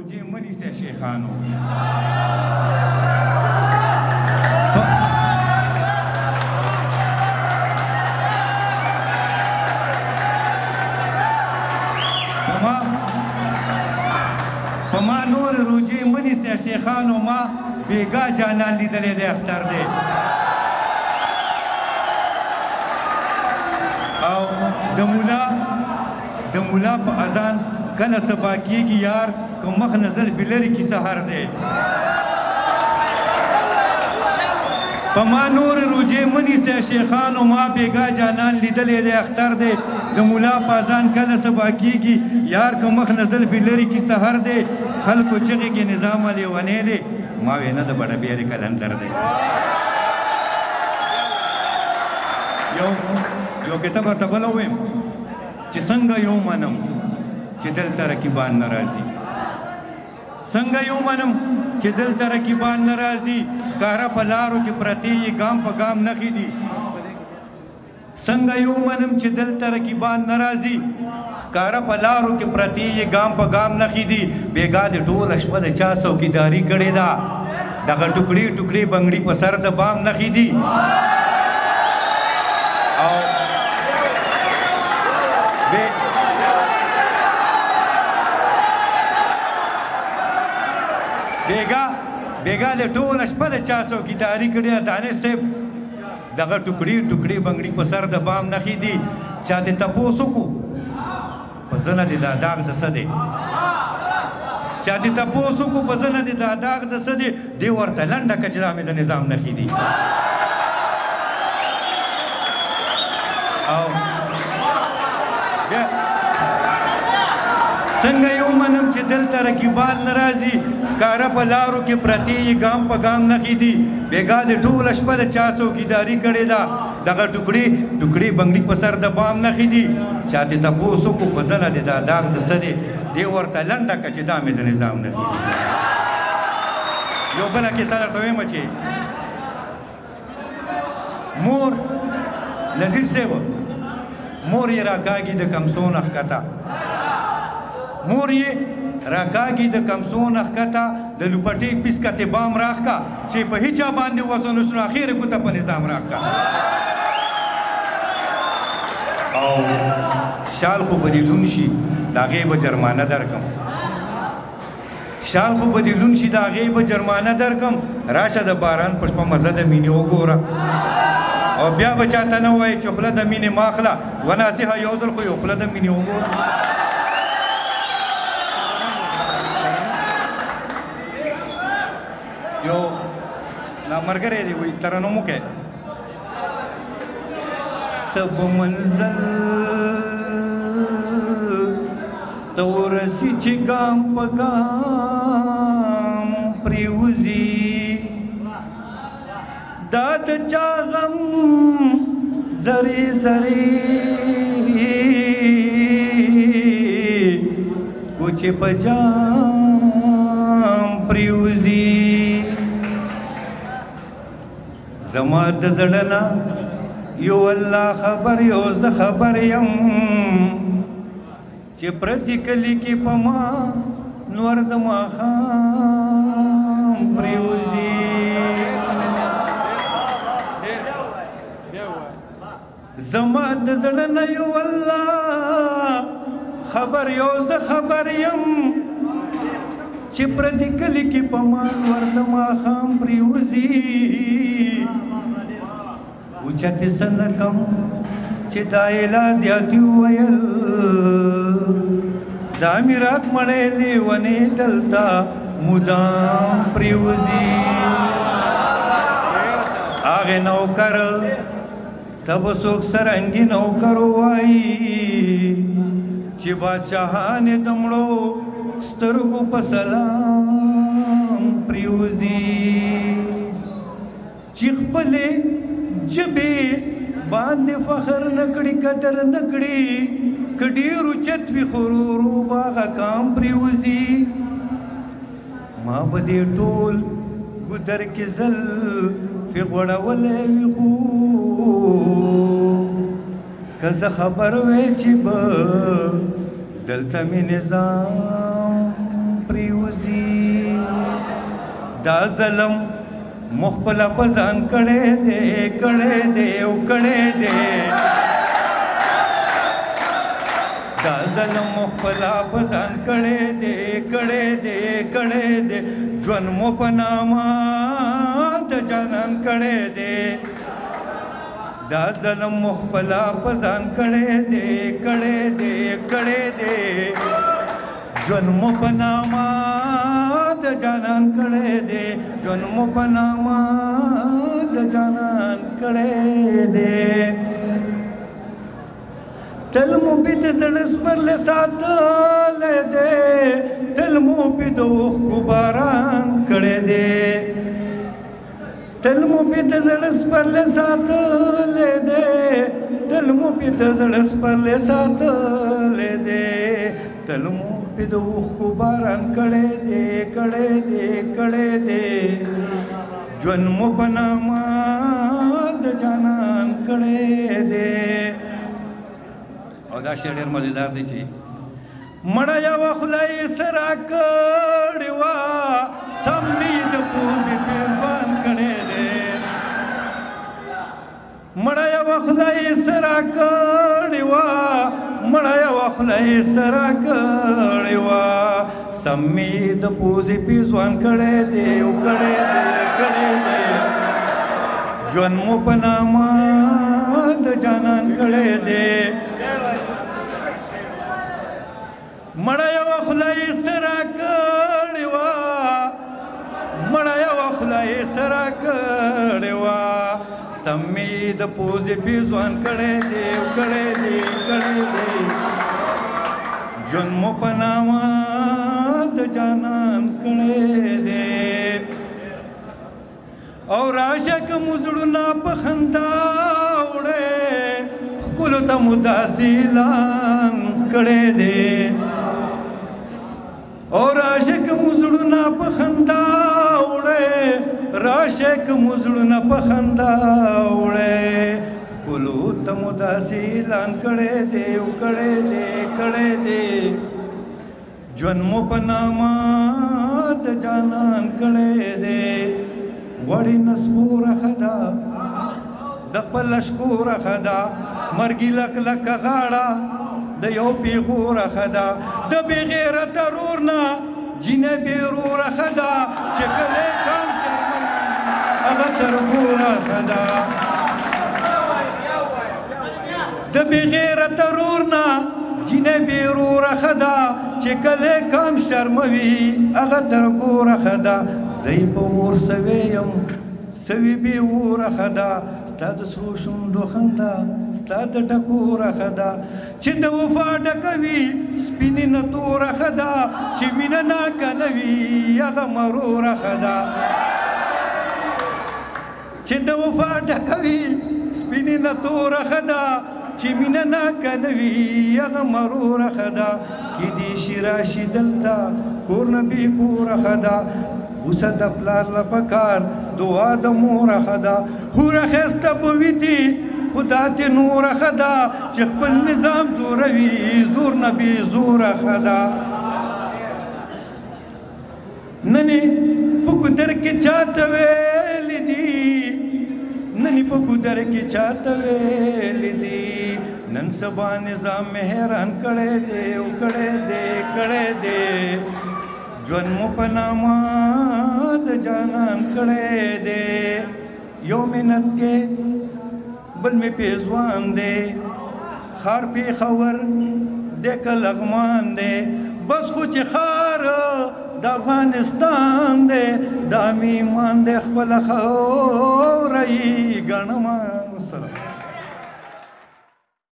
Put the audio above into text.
روجې منیسئ شیخانو په ما نور روجې منیسئ شیخانو ما بیګا جانان لیدلی دی اختر دی او د مولا په اذان کله سبا کېږي یار که مخ نه زلفې لرې کي سهار دی په ما نور روجې منیسئ شیخانو ما بیګا جانان لیدلی دی اختر دی د مولا په اذان کله سبا کېږي یار که مخ نه زلفې لرې کي سهار دی خلکو چغې کې نظام لیونی دی ما وې نه د بډه بیارې کلندر دی یو کتاب ورته بله ووایم چې څنګه یو منم چې دلته رقیبان نه راځي څنګه یو منم چې دلته رقیبان نه راځي ښکاره په لارو کې پرتې یې ګام په ګام نښې دي څنګه یو منم چې دلته رقیبان نه راځي ښکاره په لارو کې پرتې یې ګام په ګام نښې دي بېګا د ټوله شپه د چا څوکیداري کړې ده دغه ټوکړې ټوکړې بنګړي په سر د بام نښې دي او بیګا د ټوله شپه د چا څوکیداري کړې ده دانش صاحب دغه ټوکړې ټوکړې بنګړي په سر د بام نښې دي چا دې تپوس وکړو په زنه دې دا داغ د څه دی چا دې تپوس وکړو په زنه دې دا داغ د څه دی دې ورته لنډه کړه چې دا مې د نظام نښې دي او څنګه یو منم چې دلته رقیبان نه راځي ښکاره په لارو کې پرتې یې ګام په ګام نښې دي بېګا د ټوله شپه د چا څوکیداري کړې ده دغه ټوکړې ټوکړې بنګړي په سر د بام نښې دي چا دې تپوس وکړو په زنه دې دا داغ د څه دی دې ورته لنډه کړه چې دا مې د نظام نښې دي یو بله کیسه درته وایم چې مور نظیر صاحب مور یې راکاږي د کمسو نه ښکته مور یې راکاږي د کمسو نه ښکته د لوپټې پیسکتې بام راښکه چې په هیچا باندې وسو نشو اخر ګوته په نظام راښکه او شال خو به دې لون شي د هغې به جرمانه درکم شال خو به دې لون شي د هغې به جرمانه درکم راشه د باران په شپه مزه د مینې وګوره او بیا به چاته نه وایي چې خوله د مینې ماخله وناصحه یو ځل خو یو خوله د مینې وګوره یو نامرګری دی وایي ترنم وکړئ سب منزل ته ورسي چې ګام په ګام پرېوځي دا د چا غم زری زری کوچې په جام پرېوځي زما د زړه نه یو الله خبر یو زه خبر یم چې پردي کلي کې په ما نور د ماښام پرېوځي زما د زړه نه یو الله خبر یو زه خبر یم چې پردي کلي کې په ما نور د ماښام پرېوځي اوچتې څه نه کم چې دا یې لا زیاتي وویل دا میرات مړی لیونې دلته مدام پرېوځي هغې نوکر ته به څوک سرنګي نوکر ووایي چې بادشاهانې د مړو سترګو په سلام پرېوځي چې خپلې جبې باندې فخر نکړي قدر نکړي که ډېر اوچت وي خو ورو ورو به هغه کام پرېوځي ما به دې ټول ګودر کې زلفې غوړولی وي خو که زه خبر وی چې به دلته مې نظام پرېوځي دا ظلم مخبلا پزان کڑے دے او کڑے دے دا ظلم مخبلا پزان کڑے دے جون مو پناما دا جانان کڑے دے دا ظلم مخبلا پزان کڑے دے جون مو پناما دا جانان کڑے دے جون مو پناما دا جانان کڑے دے تل مو پید زڑس پر لے ساتھ لے دے تل مو پید اوخ کو باران کڑے دے تل مو پید زڑس پر لے ساتھ لے دے تل مو پید زڑس پر لے ساتھ لے دے تل مو پید اوخ کو باران کڑے دے جون مو پناما دا جانان کڑے دے او دا شعر ډېر مزیدار دی چې مړه یوه خدای سره کړې وه سم مې د پوزې پېزوان کړی دی مړه یوه خدای سره کړې وه مړه یوه خدای سره کړې وه سم مې د پوزې پېزوان کړی دی او کړی دی ژوند مو په نامه د جانان کړی دی مړه یوه خدای سره کړې وه مړه یوه خدای سره کړې وه سم مې د پوزې پېزوان کړی دی ژوند مو په نامه د جانان کړی دی او راشه که مو زړونه په خندا وړی ښکلو ته مو داسې اعلان کړی دی او راشه که مو زړونه په خندا وړی راشه که مو زړونه په خندا وړی ښکلو ته مو داسې اعلان کړی دی او کړی دی ژوند مو په نامه د جانان کړی دی غوړې نسکوره ښه ده د خپل لشکوره ښه ده مرګي لکه غاړه د یو پیغوره ښه ده د بې غیرته رور نه جینه بېروره ښه ده چې کلی کام شرموي هغه تربوره ښه ده د بې غیرته رور نه جینه بېروره ښه ده چې کلی کام شرموي هغه تربوره ښه ده زه په اور سوی یم سوي بې اوره ښه ده ستا د سرو شونډو خندا ستا د ټکوره ښه ده چې د وفا ډکوي سپینې نه توره ښه ده چې مینه ناکه نه وي هغه مروره ښه ده چې د وفا ډکوي سپینې نه توره ښه ده چې مینه ناکه نه وي هغه مروره ښه ده کیدای شي راشي دلته کور نه بې کوره ښه ده اوسه د پلار له پکار دعا د موره ښه ده هوره ښایسته به وي خدا ته نوره ښه ده چې خپل نظام زوروي زور نه بې زوره ښه ده ننې په ګودر کې چاته ویلي دي ننې په ګودر کې چاته ویلي دي نن سبا نظام مې حیران کړی دی او کړی دی ژوند مو په نامه د جانان کړی دی یو منت کې بل مې پیزوان دی خار پېښور دی که لغمان دی بس خو چې خار د افغانستان دی دا مې ایمان دی خپله خاوره یې ګڼمه. والسلام.